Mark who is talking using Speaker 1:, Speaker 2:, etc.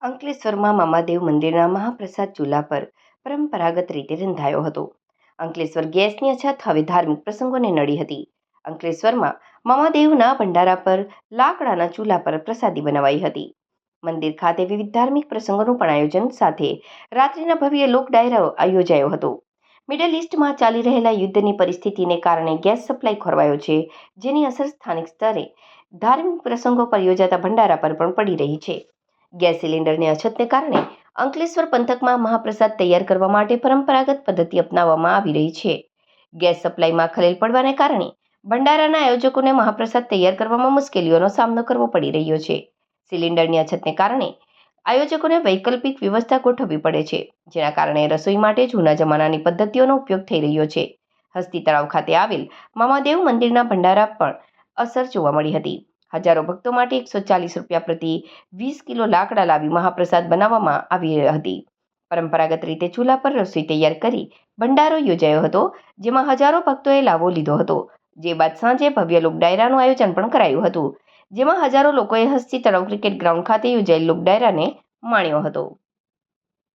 Speaker 1: અંકલેશ્વરમાં મામાદેવ મંદિરના મહાપ્રસાદ ચૂલા પર પરંપરાગત રીતે રંધાયો હતો. અંકલેશ્વર ગેસની અછત હવે ધાર્મિક પ્રસંગોને નડી હતી. અંકલેશ્વરમાં મામાદેવના ભંડારા પર લાકડાના ચૂલા પર પ્રસાદી બનાવાઈ હતી. મંદિર ખાતે વિવિધ ધાર્મિક પ્રસંગોનું પણ આયોજન સાથે રાત્રિના ભવ્ય લોક ડાયરો યોજાયો હતો. મિડલ ઇસ્ટમાં ચાલી રહેલા યુદ્ધની પરિસ્થિતિને કારણે ગેસ સપ્લાય ખોરવાયો છે, જેની અસર સ્થાનિક સ્તરે ધાર્મિક પ્રસંગો પર યોજાતા ભંડારા પર પણ પડી રહી છે. ગેસ સિલિન્ડરની અછતને કારણે અંકલેશ્વર પંથકમાં મહાપ્રસાદ તૈયાર કરવા માટે પરંપરાગત પદ્ધતિ અપનાવવામાં આવી રહી છે. ગેસ સપ્લાયમાં ખલેલ પડવાને કારણે ભંડારાના આયોજકોને મહાપ્રસાદ તૈયાર કરવામાં મુશ્કેલીઓનો સામનો કરવો પડી રહ્યો છે. સિલિન્ડરની અછતને કારણે આયોજકોને વૈકલ્પિક વ્યવસ્થા ગોઠવવી પડે છે, જેના કારણે રસોઈ માટે જૂના જમાનાની પદ્ધતિઓનો ઉપયોગ થઈ રહ્યો છે. હસ્તી તળાવ ખાતે આવેલ મામાદેવ મંદિરના ભંડારા પણ અસર જોવા મળી હતી. હજારો ભક્તો માટે 140 રૂપિયા પ્રતિ 20 કિલો લાકડા લાવી મહાપ્રસાદ બનાવવામાં આવી હતી. પરંપરાગત રીતે ચૂલા પર રસોઈ તૈયાર કરી ભંડારો યોજાયો હતો, જેમાં હજારો ભક્તોએ લાવો લીધો હતો. જે બાદ સાંજે ભવ્ય લોક ડાયરાનું આયોજન પણ કરાયું હતું, જેમાં હજારો લોકોએ હસ્તી તળાવ ક્રિકેટ ગ્રાઉન્ડ ખાતે યોજાયેલ લોક ડાયરાને માણ્યો હતો.